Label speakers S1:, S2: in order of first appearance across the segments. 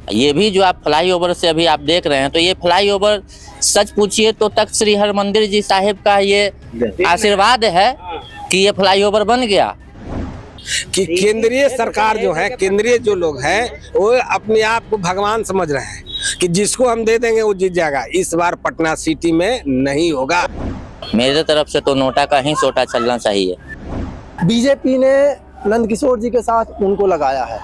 S1: ये भी जो आप फ्लाईओवर से अभी आप देख रहे हैं, तो ये फ्लाईओवर सच पूछिए तो तख्त श्री हरमंदिर जी साहिब का ये आशीर्वाद है कि ये फ्लाईओवर बन गया।
S2: कि केंद्रीय सरकार जो है, केंद्रीय जो लोग हैं वो अपने आप को भगवान समझ रहे हैं कि जिसको हम दे देंगे वो जीत जाएगा। इस बार पटना सिटी में नहीं होगा।
S1: मेरे तरफ से तो नोटा का ही सोटा चलना चाहिए।
S3: बीजेपी ने नंदकिशोर जी के साथ उनको लगाया है,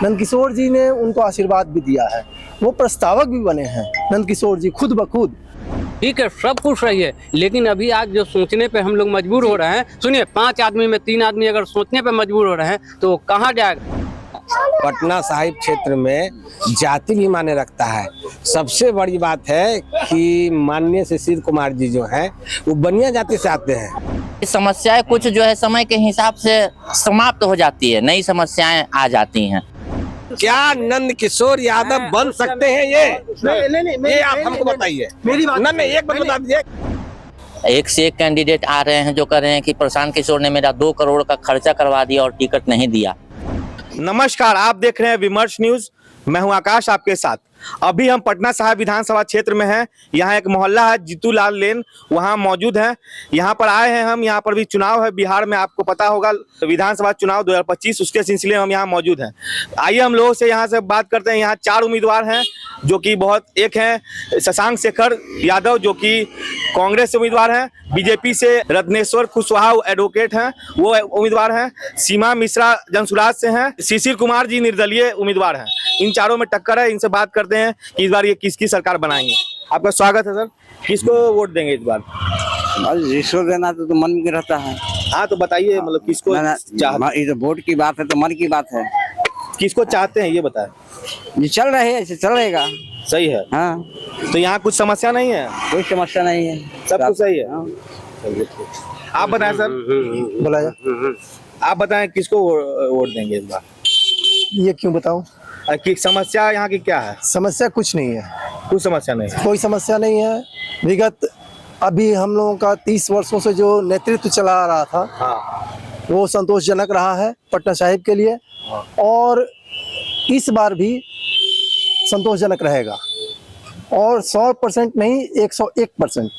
S3: नंदकिशोर जी ने उनको आशीर्वाद भी दिया है, वो प्रस्तावक भी बने हैं नंदकिशोर जी खुद ब खुद।
S4: ठीक है, सब कुछ रही है, लेकिन अभी आज जो सोचने पे हम लोग मजबूर हो रहे हैं। सुनिए, 5 आदमी में 3 आदमी अगर सोचने पे मजबूर हो रहे हैं तो कहाँ जाएगा।
S2: पटना साहिब क्षेत्र में जाति भी माने रखता है। सबसे बड़ी बात है कि माननीय शिशिर कुमार जी जो हैं वो बनिया जाति से आते हैं।
S1: समस्याएं कुछ जो है समय के हिसाब से समाप्त हो जाती है, नई समस्याएं आ जाती हैं।
S2: क्या नंदकिशोर यादव बन सकते हैं ये आप हमको बताइए। मेरी बात नहीं, एक बात बता दीजिए।
S1: एक से एक कैंडिडेट आ रहे हैं जो कह रहे हैं कि प्रशांत किशोर ने मेरा 2 करोड़ का खर्चा करवा दिया और टिकट नहीं दिया।
S5: नमस्कार, आप देख रहे हैं विमर्श न्यूज। मैं हूं आकाश आपके साथ। अभी हम पटना साहिब विधानसभा क्षेत्र में हैं। यहाँ एक मोहल्ला है जीतू लाल लेन, वहाँ मौजूद हैं। यहाँ पर आए हैं हम। यहाँ पर भी चुनाव है बिहार में, आपको पता होगा विधानसभा चुनाव 2025, उसके सिलसिले में हम यहाँ मौजूद हैं। आइए हम लोगों से यहाँ से बात करते हैं। यहाँ 4 उम्मीदवार हैं जो कि एक हैं शशांक शेखर यादव जो कि कांग्रेस से उम्मीदवार हैं, बीजेपी से रत्नेश्वर कुशवाहा एडवोकेट हैं, वो उम्मीदवार हैं, सीमा मिश्रा जनसुराज से हैं, शिशिर कुमार जी निर्दलीय उम्मीदवार हैं। इन चारों में टक्कर है। इनसे बात करते हैं कि इस बार ये किसकी सरकार बनाएंगे। आपका स्वागत है सर। किसको वोट देंगे इस बार?
S6: जिसको देना तो मन में रहता है।
S5: हाँ, तो बताइए, मतलब किसको
S6: ये तो वोट की बात है तो मन की बात है।
S5: किसको चाहते हैं ये बताएं।
S6: ये चल रहे हैं, ऐसे चल रहेगा।
S5: सही है।
S6: हाँ,
S5: तो यहाँ कुछ समस्या नहीं है?
S6: कोई समस्या नहीं है,
S5: सब कुछ सही है।
S6: हाँ।
S5: आप बताएं सर।
S3: बुलाया,
S5: आप बताएं किसको वोट देंगे इस बार?
S3: ये क्यों बताऊं?
S5: कि समस्या यहाँ की क्या है?
S3: समस्या कुछ नहीं है,
S5: कुछ समस्या नहीं है।
S3: कोई समस्या नहीं है। विगत अभी हम लोगों का 30 वर्षों से जो नेतृत्व चला आ रहा था,
S5: हाँ,
S3: वो संतोषजनक रहा है पटना साहिब के लिए, और इस बार भी संतोषजनक रहेगा, और 100% नहीं 101%।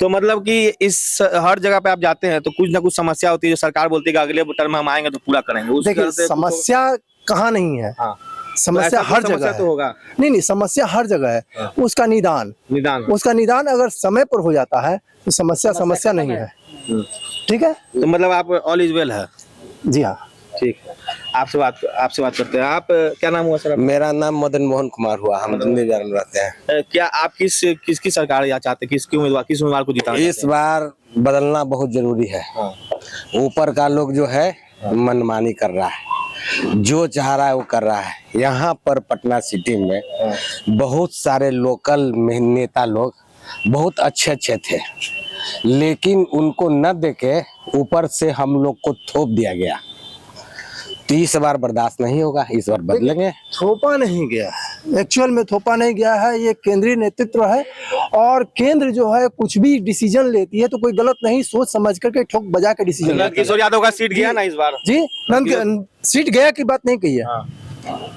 S5: तो मतलब कि इस हर जगह पे आप जाते हैं तो कुछ ना कुछ समस्या होती है जो सरकार बोलती है कि अगले टर्म में हम आएंगे तो पूरा करेंगे।
S3: देखिए, समस्या कहाँ नहीं है।
S5: हाँ,
S3: समस्या
S5: तो
S3: हर जगह
S5: तो होगा।
S3: नहीं, समस्या हर जगह है।
S5: हाँ।
S3: उसका निदान अगर समय पर हो जाता है तो समस्या नहीं है। ठीक है,
S5: तो मतलब आप ऑल इज वेल है।
S3: जी हाँ।
S5: ठीक है, आपसे बात करते हैं। आप क्या नाम हुआ सर?
S2: मेरा नाम मदन मोहन कुमार हुआ। हम दिल्ली में रहते हैं।
S5: क्या आप किसकी सरकार या चाहते हैं? किस उम्मीदवार को जिताना?
S2: इस बार बदलना बहुत जरूरी है। ऊपर का लोग जो है मनमानी कर रहा है, जो चाह रहा है वो कर रहा है। यहाँ पर पटना सिटी में बहुत सारे लोकल नेता लोग बहुत अच्छे थे, लेकिन उनको न देके ऊपर से हम लोग को थोप दिया गया। तो इस बार बर्दाश्त नहीं होगा, इस बार बदलेंगे।
S3: थोपा नहीं गया, एक्चुअल में थोपा नहीं गया है। ये केंद्रीय नेतृत्व है, और केंद्र जो है कुछ भी डिसीजन लेती है तो कोई गलत नहीं, सोच समझ करके ठोक बजा के डिसीजन लेती है।
S5: किशोर यादव का सीट गया ना इस बार?
S3: जी, नंद सीट गया की बात नहीं कही है। हाँ।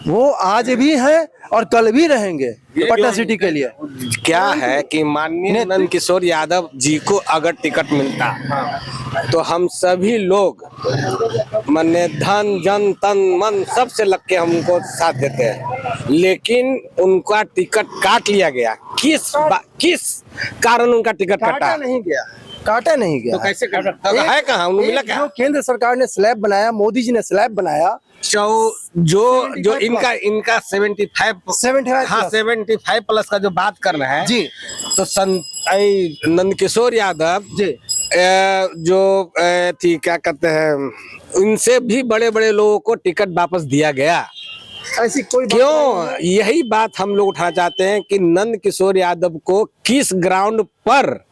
S3: वो आज भी है और कल भी रहेंगे पटना सिटी के लिए।
S2: क्या है कि माननीय नंदकिशोर यादव जी को अगर टिकट मिलता तो हम सभी लोग माने धन जन तन मन सबसे लग के हमको साथ देते हैं, लेकिन उनका टिकट काट लिया गया। किस कारण उनका टिकट काटा नहीं गया?
S5: तो कैसे काटा?
S2: तो है कहाँ? उन्हें मिला क्या?
S3: केंद्र सरकार ने स्लैब बनाया, मोदी जी ने स्लैब बनाया,
S2: जो इनका 75+ का जो बात कर रहे हैं
S3: जी,
S2: तो नंदकिशोर यादव जी जो थी क्या कहते हैं, इनसे भी बड़े लोगों को टिकट वापस दिया गया।
S3: ऐसी कोई
S2: क्यों? यही बात हम लोग उठाना चाहते हैं कि नंदकिशोर यादव को किस ग्राउंड पर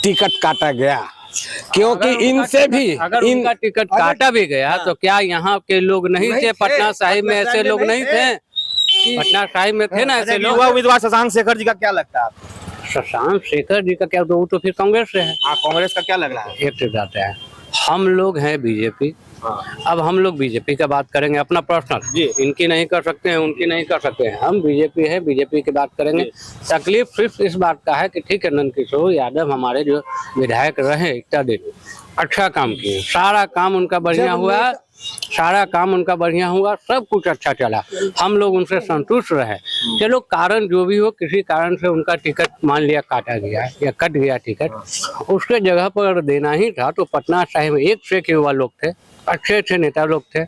S2: टिकट काटा गया, क्योंकि इनसे भी
S4: अगर उनका टिकट काटा भी गया तो क्या यहाँ के लोग नहीं थे? पटना साहिब में ऐसे लोग नहीं थे? पटना साहिब में थे ना ऐसे लोग।
S5: युवा उम्मीदवार शशांक शेखर जी का क्या लगता है आपको?
S4: शशांक शेखर जी का क्या, तो वो तो फिर कांग्रेस से है।
S5: हाँ, कांग्रेस का क्या लग रहा है?
S4: एक से जाते हैं, हम लोग हैं बीजेपी, अब हम लोग बीजेपी का बात करेंगे, अपना पर्सनल, इनकी नहीं कर सकते हैं, उनकी नहीं कर सकते हैं, हम बीजेपी है, बीजेपी की बात करेंगे। तकलीफ सिर्फ इस बात का है कि ठीक है, नंदकिशोर यादव हमारे जो विधायक रहे इतना दिन अच्छा काम किए, सारा काम उनका बढ़िया हुआ, सारा काम उनका बढ़िया हुआ, सब कुछ अच्छा चला, हम लोग उनसे संतुष्ट रहे। चलो कारण जो भी हो, किसी कारण से उनका टिकट मान लिया काटा गया या कट गया टिकट, उसके जगह पर देना ही था। तो पटना साहिब में एक से एक युवा लोग थे, अच्छे अच्छे नेता लोग थे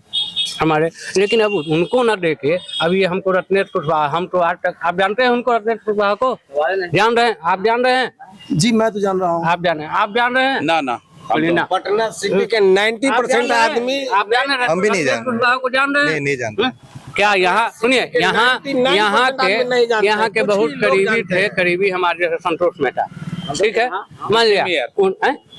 S4: हमारे, लेकिन अब उनको न देखे अब ये हमको रत्नेश कुशवाहा, हम तो आज तक, आप जानते हैं उनको, रत्नेश कुशवाहा को जान रहे हैं, आप जान रहे हैं?
S3: जी मैं तो जान रहा हूँ।
S4: आप जान रहे हैं?
S2: ना
S4: ना
S2: पटना सिटी के 90% आदमी
S4: आप जान रहे हैं?
S2: हम भी नहीं जानते।
S4: कुशवाहा को जान रहे हैं?
S2: नहीं जानते।
S4: क्या यहाँ सुनिए, यहाँ के बहुत करीबी थे, करीबी हमारे जैसे संतोष मेहता, ठीक है, मान लिया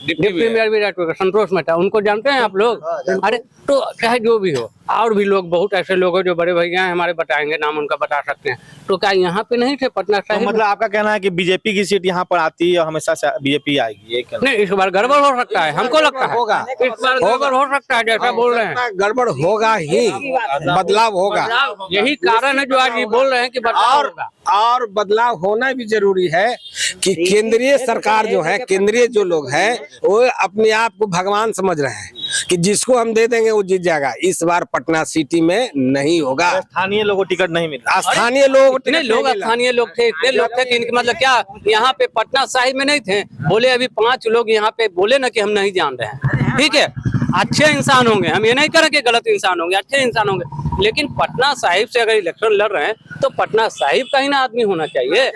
S4: डिप्टी मेयर भी रह चुके, संतोष मेहता, उनको जानते हैं आप लोग? अरे तो चाहे जो भी हो, और भी लोग बहुत ऐसे लोग हैं जो बड़े भैया हैं हमारे, बताएंगे नाम उनका, बता सकते हैं। तो क्या यहाँ पे नहीं थे पटना
S5: तो
S4: साहिब?
S5: मतलब आपका कहना है कि बीजेपी की सीट यहाँ पर आती है और हमेशा से बीजेपी आएगी, ये कहना?
S4: नहीं, इस बार गड़बड़ हो सकता है, हमको लगता है
S2: होगा,
S4: इस बार गड़बड़ हो सकता है, जैसा बोल रहे हैं
S2: गड़बड़ होगा ही, बदलाव होगा।
S4: यही कारण है जो आज ये बोल रहे हैं कि बदलाव होगा।
S2: और बदलाव होना भी जरूरी है कि केंद्रीय सरकार जो है, केंद्रीय जो लोग हैं वो अपने आप को भगवान समझ रहे हैं कि जिसको हम दे देंगे वो जीत जाएगा। इस बार पटना सिटी में नहीं होगा,
S5: स्थानीय लोगों को टिकट नहीं मिल रहा।
S2: स्थानीय लोग
S4: इतने लोग स्थानीय लोग थे, इतने लोग थे कि इनके मतलब क्या यहाँ पे पटना साहिब में नहीं थे, बोले अभी 5 लोग यहाँ पे बोले ना कि हम नहीं जान रहे हैं, ठीक है, अच्छे इंसान होंगे, हम ये नहीं कह रहे कि गलत इंसान होंगे, अच्छे इंसान होंगे, लेकिन पटना साहिब से अगर इलेक्शन लड़ रहे हैं तो पटना साहिब का ही ना आदमी होना चाहिए।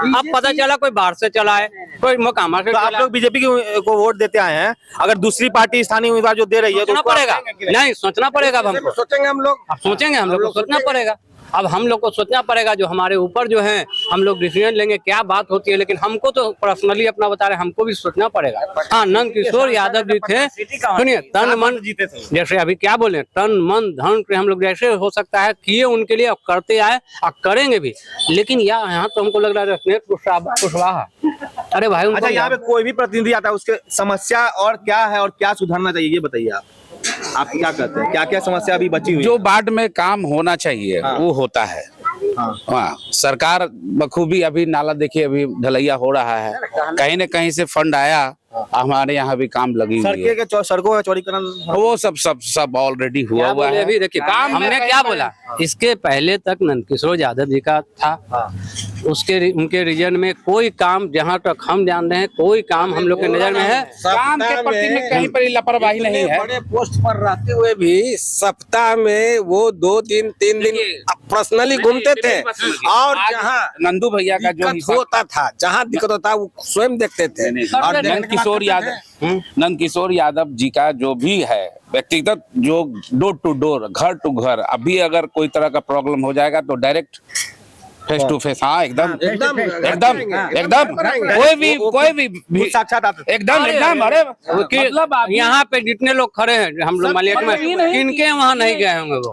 S4: अब पता चला कोई बाहर से चला है, कोई मोकामा से
S5: तो आप लोग बीजेपी को वोट देते आए हैं, अगर दूसरी पार्टी स्थानीय उम्मीदवार जो दे रही है तो
S4: सोचना पड़ेगा, नहीं सोचना पड़ेगा, अब हमको
S2: सोचेंगे हम लोग,
S4: अब सोचेंगे, हम लोग को सोचना पड़ेगा, अब हम लोग को सोचना पड़ेगा, जो हमारे ऊपर जो है हम लोग डिसीजन लेंगे, क्या बात होती है, लेकिन हमको तो पर्सनली अपना बता रहे, हमको भी सोचना पड़ेगा। हाँ, नंदकिशोर यादव जी थे, सुनिए, तन मन जीते थे, जैसे अभी क्या बोले, तन मन धन के हम लोग जैसे हो सकता है किए उनके लिए, करते आए और करेंगे भी, लेकिन यहाँ तो हमको लग रहा है रत्नेश कुशवाहा, अरे भाई
S5: अच्छा, यहाँ पे कोई भी प्रतिनिधि आता है उसके समस्या और क्या है और क्या सुधारना चाहिए, ये बताइए आप क्या कहते हैं, क्या क्या समस्या अभी बची हुई?
S7: जो वार्ड में काम होना चाहिए वो होता है। हाँ, सरकार बखूबी, अभी नाला देखिए, अभी ढलैया हो रहा है, कहीं न कहीं से फंड आया, हमारे यहाँ भी काम लगी हुई है,
S5: सड़कों का चौड़ीकरण
S7: वो सब ऑलरेडी हुआ है।
S4: अभी देखिए काम हमने क्या बोला, इसके पहले तक नंदकिशोर यादव जी का था, उनके रीजन में कोई काम, जहाँ तक हम जान रहे हैं, कोई काम हम लोग के नजर में है,
S7: काम के प्रति में कहीं पर लापरवाही नहीं है।
S2: बड़े पोस्ट पर रहते हुए भी सप्ताह में वो 2 दिन 3 दिन पर्सनली घूमते थे, और जहाँ
S7: नंदू भैया का जो
S2: दिक्कत होता था, जहाँ दिक्कत होता वो स्वयं देखते थे। और
S7: नंदकिशोर यादव जी का जो भी है व्यक्तिगत, जो डोर टू डोर, घर टू घर, अभी अगर कोई तरह का प्रॉब्लम हो जाएगा तो डायरेक्ट फेस टू फेस, हाँ एकदम कोई भी
S5: साक्षात आते
S7: एकदम, अरे मतलब
S4: यहाँ पे जितने लोग खड़े हैं हम लोग मालिक में, किनके वहाँ नहीं गए होंगे वो,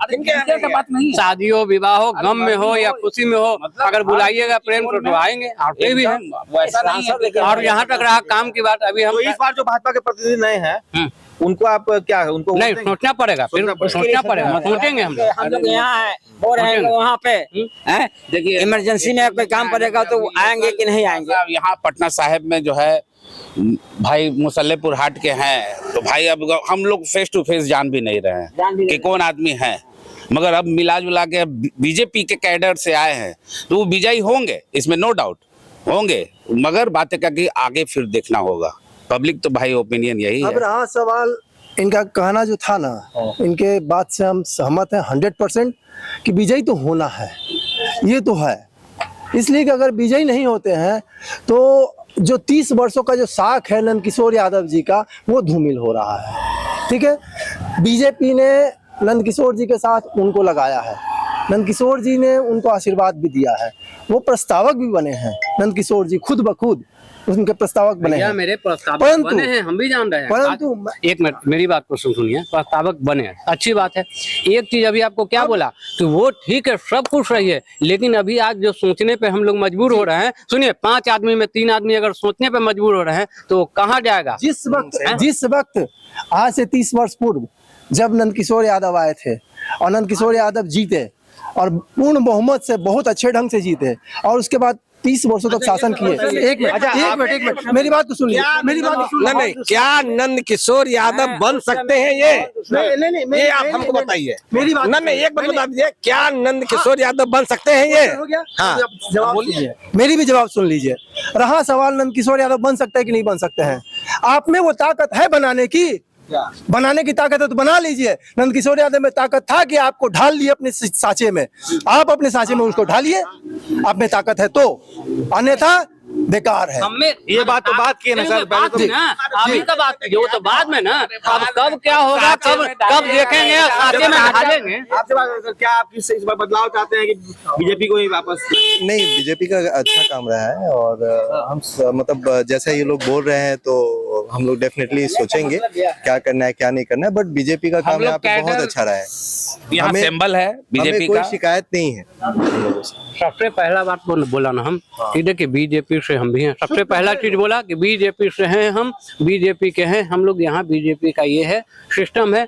S7: बात नहीं,
S4: शादियों विवाह गम में हो या खुशी में हो, अगर बुलाइएगा प्रेम से तो आएंगे, आते भी हैं।
S7: वैसा नहीं है।
S4: और यहाँ तक रहा काम की बात, अभी हम
S5: तो इस बार जो भाजपा के प्रतिनिधि नए हैं उनको आप क्या है, उनको
S4: नहीं सोचना पड़ेगा, फिर सोचना पड़ेगा, सोचेंगे हम
S6: लोग यहाँ है हो रहेंगे वहाँ पे,
S7: देखिए
S6: इमरजेंसी में कोई काम पड़ेगा तो आएंगे कि नहीं आएंगे?
S7: यहाँ पटना साहिब में जो है भाई मुसल्लेपुर हाट के हैं, तो भाई अब हम लोग फेस टू फेस जान भी नहीं रहे हैं कि कौन आदमी है, मगर अब मिला जुला के बीजेपी के कैडर से आए हैं तो वो विजयी होंगे, इसमें नो डाउट होंगे, मगर बातें करके आगे फिर देखना होगा। पब्लिक तो भाई ओपिनियन यही है।
S3: अब रहा सवाल, इनका कहना जो था ना, इनके बात से हम सहमत हैं 100% कि विजयी तो होना है, ये तो है, इसलिए कि अगर विजयी नहीं होते हैं तो जो 30 वर्षों का जो साख है नंदकिशोर यादव जी का, वो धूमिल हो रहा है, ठीक है। बीजेपी ने नंदकिशोर जी के साथ उनको लगाया है, नंदकिशोर जी ने उनको आशीर्वाद भी दिया है, वो प्रस्तावक भी बने हैं, नंदकिशोर जी खुद ब खुद उनके प्रस्तावक बने हैं,
S4: मेरे प्रस्तावक बने हैं, हम भी जान रहे हैं,
S3: परंतु
S4: एक मिनट मेरी बात को सुनिए, प्रस्तावक बने, अच्छी बात है। एक चीज अभी आपको क्या बोला तो वो ठीक है, सब कुछ सही है, लेकिन अभी आज जो सोचने पे हम लोग मजबूर हो रहे हैं, सुनिए 5 आदमी में 3 आदमी अगर सोचने पे मजबूर हो रहे हैं तो कहाँ जाएगा?
S3: जिस वक्त आज से 30 वर्ष पूर्व जब नंदकिशोर यादव आए थे और नंदकिशोर यादव जीते और पूर्ण बहुमत से बहुत अच्छे ढंग से जीते और उसके बाद 30 वर्षों तक शासन किए। एक मिनट मेरी बात तो सुन लीजिए, मेरी बात तो सुन।
S2: नहीं, क्या नंद किशोर यादव बन सकते हैं ये?
S3: नहीं,
S2: ये आप हमको बताइए।
S3: मेरी बात
S2: नहीं, एक बात बता दीजिए, क्या नंद किशोर यादव बन सकते हैं ये?
S3: हो गया?
S2: हाँ,
S3: जवाब लीजिए, मेरी भी जवाब सुन लीजिए। रहा सवाल नंदकिशोर यादव बन सकते हैं कि नहीं बन सकते हैं, आप में वो ताकत है बनाने की? बनाने की ताकत है तो बना लीजिए। नंदकिशोर यादव में ताकत था कि आपको ढाल लिए अपने सांचे में, आप अपने सांचे में उसको ढालिए, आप में ताकत है तो, अन्यथा बेकार है।
S5: ये बात तो बात की है ना सर,
S4: बात ना अभी का बात कीजिए, वो तो बाद में ना। अब कब क्या होगा, कब देखेंगे, साथे में ढालेंगे।
S5: आपसे बात सर, क्या आप इस बार बदलाव चाहते हैं कि बीजेपी को ही वापस?
S8: नहीं, बीजेपी का अच्छा काम रहा है और हम मतलब जैसा ये लोग बोल रहे हैं तो हम लोग डेफिनेटली सोचेंगे क्या करना है क्या नहीं करना है, बट बीजेपी का काम यहाँ पे बहुत अच्छा रहा है।
S7: यहाँ
S8: हमें-
S7: सिंबल है बीजेपी
S8: कोई
S7: का।
S8: शिकायत नहीं है हम लोगों से।
S4: सबसे पहला बात बोला ना हम कि देखिए बीजेपी से हम भी हैं। सबसे पहला चीज बोला कि बीजेपी से हैं हम, बीजेपी के हैं हम लोग। यहाँ बीजेपी का ये है सिस्टम है।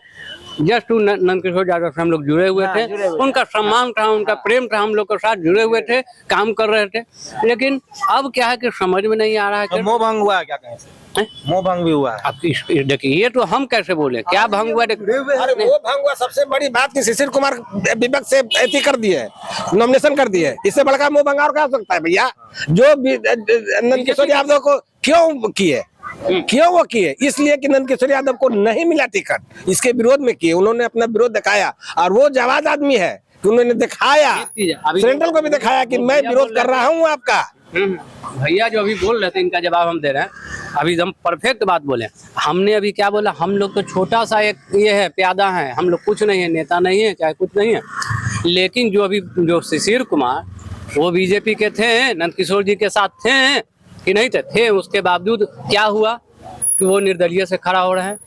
S4: जस्ट नंदकिशोर यादव से हम लोग जुड़े हुए थे, उनका सम्मान था, उनका प्रेम था, हम लोग के साथ जुड़े हुए थे, काम कर रहे थे। लेकिन अब क्या है कि समझ में नहीं आ रहा है कि
S5: मोह भंग हुआ है, क्या कहें सर? मोह भंग भी हुआ है।
S4: अब देखिए ये तो हम कैसे बोले, क्या भंग हुआ?
S2: अरे वो भंग हुआ। सबसे बड़ी बात कि शिशिर कुमार विपक्ष से ऐसी कर दिए, नॉमिनेशन कर दिए। इससे बड़का मुंह भंगार क्या हो सकता है भैया? जो नंदकिशोर यादव को क्यों किए, क्यों वो किए? इसलिए कि नंदकिशोर यादव को नहीं मिला टिकट, इसके विरोध में किए। उन्होंने अपना विरोध दिखाया और वो जवाब आदमी है कि उन्होंने दिखाया, सेंट्रल को भी दिखाया कि मैं विरोध कर रहा हूँ आपका।
S4: भैया जो अभी बोल रहे थे इनका जवाब हम दे रहे हैं। अभी हम परफेक्ट बात बोले। हमने अभी क्या बोला, हम लोग तो छोटा सा एक ये है, प्यादा है, हम लोग कुछ नहीं है, नेता नहीं है, चाहे कुछ नहीं है। लेकिन जो अभी जो शिशिर कुमार वो बीजेपी के थे, नंदकिशोर जी के साथ थे कि नहीं थे? उसके बावजूद क्या हुआ कि वो निर्दलीय से खड़ा हो रहे हैं,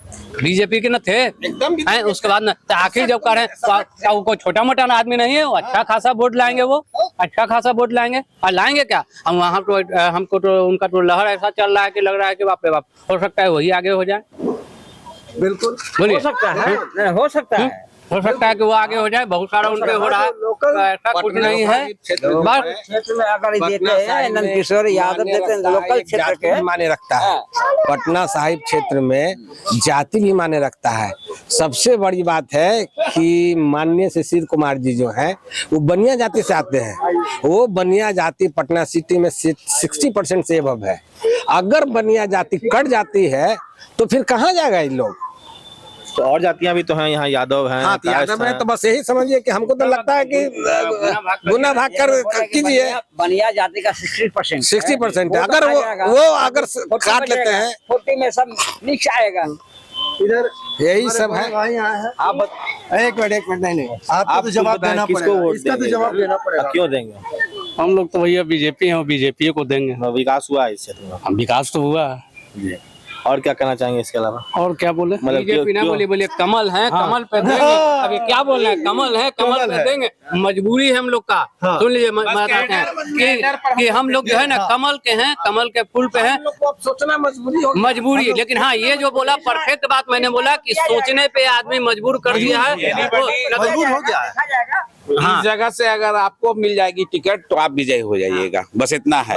S4: बीजेपी के न थे हैं। उसके बाद न आखिर जब कर रहे हैं क्या वो कोई छोटा मोटा आदमी नहीं है? वो अच्छा खासा वोट लाएंगे, वो अच्छा खासा वोट लाएंगे। और लाएंगे क्या, हम वहाँ तो हमको तो उनका तो लहर ऐसा चल रहा है कि लग रहा है कि बाप रे बाप, हो सकता है वही आगे हो जाए।
S3: बिल्कुल
S4: बोलिए,
S6: हो सकता है, हो सकता है।
S4: हो सकता है कि वो आगे हो जाए। बहुत सारा उनके हो रहा है, तो ऐसा कुछ नहीं है। बस
S6: क्षेत्र में अगर देते हैं नंदकिशोर यादव देते हैं, लोकल क्षेत्र के
S2: भी माने रखता है। पटना साहिब क्षेत्र में जाति भी माने रखता है। सबसे बड़ी बात है कि माननीय शिशिर कुमार जी जो हैं वो बनिया जाति से आते हैं। वो बनिया जाति पटना सिटी में 60% से अबव है। अगर बनिया जाति कट जाती है तो फिर कहाँ जाएगा इन लोग?
S5: तो और जातियां भी तो हैं यहाँ, यादव हैं,
S2: हाँ, तो यादव है, तो बस यही समझिए कि हमको तो लगता है कि गुना भाग कर कीजिए।
S6: बनिया जाति का 60%,
S2: 60% अगर वो अगर काट लेते हैं,
S6: 40 में सब नीचे आएगा।
S3: इधर
S2: यही सब है।
S3: भाई यहाँ है।
S5: आप
S3: एक मिनट नहीं, आपको तो जवाब देना
S5: किसको
S3: पड़ेगा,
S5: वोट
S3: इसका तो
S5: देंगे?
S3: जवाब देना पड़ेगा।
S5: क्यों देंगे?
S4: हम लोग तो भैया बीजेपी हैं, बीजेपी को देंगे।
S5: विकास हुआ है इस क्षेत्र में?
S4: हम विकास तो हुआ
S5: जी। और क्या कहना चाहेंगे इसके अलावा?
S4: और क्या बोले,
S5: मतलब
S4: बीजेपी ना
S5: क्यों?
S4: बोलिए कमल है, कमल पे देंगे। अभी क्या बोल रहे हैं, कमल है, कमल पे देंगे। मजबूरी है हम लोग का। सुन लीजिए, बताते हैं कि हम लोग जो है ना कमल के हैं, कमल के फूल पे हैं।
S2: सोचना
S4: मजबूरी है, लेकिन हाँ ये जो बोला परफेक्ट बात मैंने बोला कि सोचने पे आदमी मजबूर कर दिया है।
S3: मजबूर हो गया है।
S7: इस जगह से अगर आपको मिल जाएगी टिकट तो आप विजयी हो जाइएगा, बस इतना है।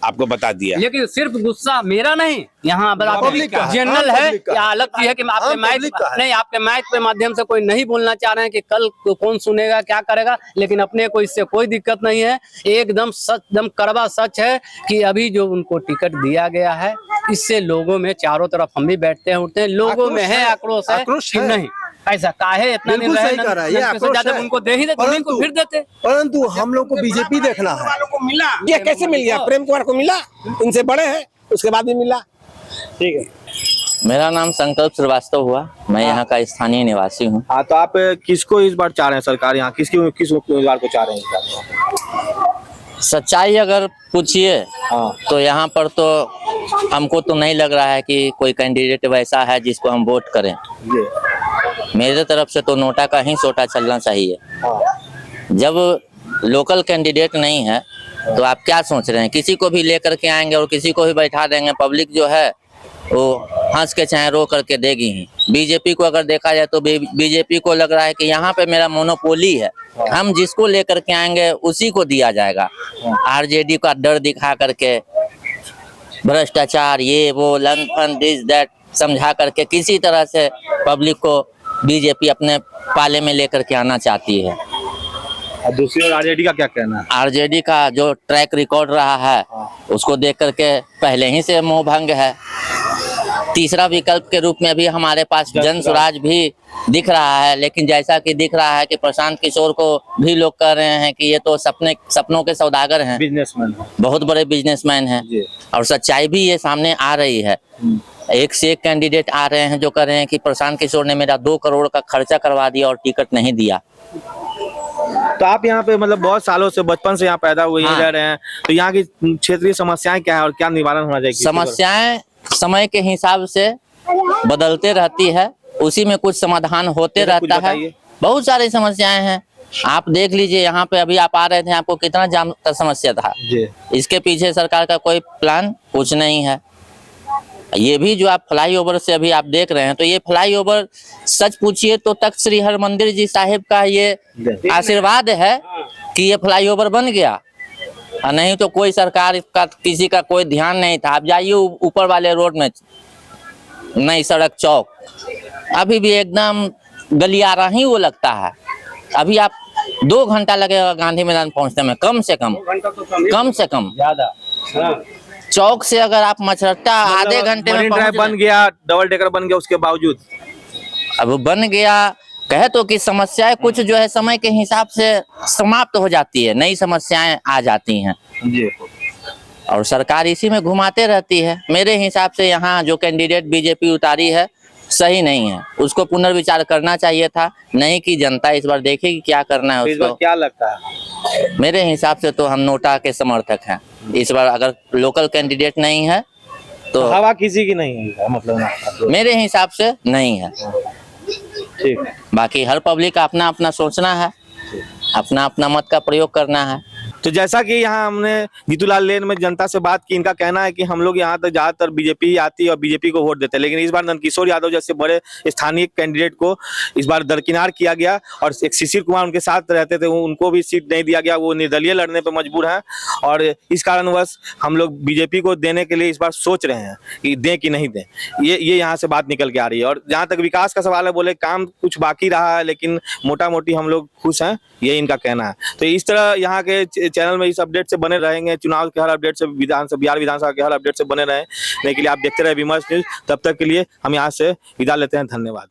S7: आपको बता दिया।
S4: लेकिन सिर्फ गुस्सा मेरा नहीं, यहाँ
S3: पब्लिक का है।
S4: जनरल
S3: हाँ,
S4: है
S3: पब्लिक का
S4: या अलग चीज है कि आपके माइक
S3: पब्लिक का है।
S4: नहीं, आपके माइक के माध्यम से कोई नहीं बोलना चाह रहे हैं कि कल कौन सुनेगा क्या करेगा, लेकिन अपने को इससे कोई दिक्कत नहीं है। एकदम सच, एकदम कड़वा सच है कि अभी जो उनको टिकट दिया गया है इससे लोगों में चारों तरफ हम भी बैठते हैं उठते हैं, लोगों में है आक्रोश है कि नहीं ऐसा काहे इतना
S3: बिल्कुल सही कह रहा है, ये आक्रोश है।
S4: उनको दे ही देते, उनको फिर देते।
S3: परंतु हम लोग को बीजेपी देखना है।
S2: मिला, ये कैसे मिल गया? प्रेम कुमार को मिला, इनसे बड़े हैं, उसके बाद भी मिला।
S5: ठीक है।
S1: मेरा नाम संकल्प श्रीवास्तव हुआ, मैं यहाँ का स्थानीय निवासी हूँ।
S5: हाँ, तो आप किसको इस बार चाह रहे हैं सरकार यहाँ? किस उम्मीदवार को चाह रहे हैं?
S1: सच्चाई अगर पूछिए तो यहाँ पर तो हमको तो नहीं लग रहा है कि कोई कैंडिडेट वैसा है जिसको हम वोट करें। मेरे तरफ से तो नोटा का ही सोटा चलना चाहिए। जब लोकल कैंडिडेट नहीं है तो आप क्या सोच रहे हैं? किसी को भी लेकर के आएंगे और किसी को भी बैठा देंगे। पब्लिक जो है वो हंस के चाहे रो करके देगी ही। बीजेपी को अगर देखा जाए तो बीजेपी को लग रहा है कि यहाँ पे मेरा मोनोपोली है, हम जिसको लेकर के आएंगे उसी को दिया जाएगा। आरजेडी का डर दिखा करके भ्रष्टाचार ये वो लन फन दिस दैट समझा करके किसी तरह से पब्लिक को बीजेपी अपने पाले में लेकर के आना चाहती है।
S5: और दूसरी ओर आरजेडी का क्या कहना है?
S1: आरजेडी का जो ट्रैक रिकॉर्ड रहा है उसको देख करके पहले ही से मोह भंग है। तीसरा विकल्प के रूप में अभी हमारे पास जन स्वराज भी दिख रहा है, लेकिन जैसा कि दिख रहा है कि प्रशांत किशोर को भी लोग कह रहे हैं कि ये तो सपनों के सौदागर हैं,
S5: बिजनेसमैन,
S1: बहुत बड़े बिजनेसमैन हैं। और सच्चाई भी ये सामने आ रही है। एक से एक कैंडिडेट आ रहे हैं जो कह रहे हैं कि प्रशांत किशोर ने मेरा 2 करोड़ का खर्चा करवा दिया और टिकट नहीं दिया।
S5: तो आप यहाँ पे मतलब बहुत सालों से, बचपन से यहाँ पैदा हुए यहीं रह रहे हैं, तो यहाँ की क्षेत्रीय समस्याएं क्या है और क्या निवारण होना चाहिए?
S1: समस्याएं समय के हिसाब से बदलते रहती है, उसी में कुछ समाधान होते रहता है। बहुत सारी समस्याएं हैं, आप देख लीजिए। यहाँ पे अभी आप आ रहे थे, आपको कितना जाम का समस्या था। इसके पीछे सरकार का कोई प्लान कुछ नहीं है। ये भी जो आप फ्लाईओवर से अभी आप देख रहे हैं, तो ये फ्लाईओवर सच पूछिए तो तख्त श्री हरमंदिर जी साहिब का ये आशीर्वाद है कि ये फ्लाईओवर बन गया, और नहीं तो कोई सरकार का किसी का कोई ध्यान नहीं था। आप जाइए ऊपर वाले रोड में, नई सड़क चौक अभी भी एकदम गलियारा ही वो लगता है। अभी आप 2 घंटा लगेगा गांधी मैदान पहुंचने में, कम से कम
S5: ज्यादा।
S1: चौक से अगर आप मछरट्टा आधे घंटे में
S5: ड्राइव बन गया, डबल डेकर बन गया, उसके बावजूद
S1: अब बन गया कहे तो कि समस्याएं कुछ जो है समय के हिसाब से समाप्त हो जाती है, नई समस्याएं आ जाती हैं
S5: जी,
S1: और सरकार इसी में घुमाते रहती है। मेरे हिसाब से यहाँ जो कैंडिडेट बीजेपी उतारी है सही नहीं है, उसको पुनर्विचार करना चाहिए था। नहीं कि जनता इस बार देखेगी क्या करना है उसको।
S5: क्या लगता है?
S1: मेरे हिसाब से तो हम नोटा के समर्थक हैं। इस बार अगर लोकल कैंडिडेट नहीं है तो
S5: हवा किसी की नहीं है, मतलब
S1: मेरे हिसाब से नहीं है।
S5: ठीक,
S1: बाकी हर पब्लिक का अपना अपना सोचना है, अपना अपना मत का प्रयोग करना है।
S5: तो जैसा कि यहाँ हमने जीतूलाल लेन में जनता से बात की, इनका कहना है कि हम लोग यहाँ तक ज्यादातर बीजेपी आती है और बीजेपी को वोट देते हैं, लेकिन इस बार नंदकिशोर यादव जैसे बड़े स्थानीय कैंडिडेट को इस बार दरकिनार किया गया और एक शिशिर कुमार उनके साथ रहते थे, उनको भी सीट नहीं दिया गया, वो निर्दलीय लड़ने पर मजबूर हैं। और इस कारणवश हम लोग बीजेपी को देने के लिए इस बार सोच रहे हैं कि दें कि नहीं दें। ये यहाँ से बात निकल के आ रही है। और जहाँ तक विकास का सवाल है, बोले काम कुछ बाकी रहा है, लेकिन मोटा मोटी हम लोग खुश हैं, ये इनका कहना है। तो इस तरह यहाँ के चैनल में इस अपडेट से बने रहेंगे, चुनाव के हर अपडेट से, बिहार विधानसभा के हर अपडेट से बने रहें। के लिए आप देखते रहे विमर्श न्यूज। तब तक के लिए हम यहाँ से विदा लेते हैं, धन्यवाद।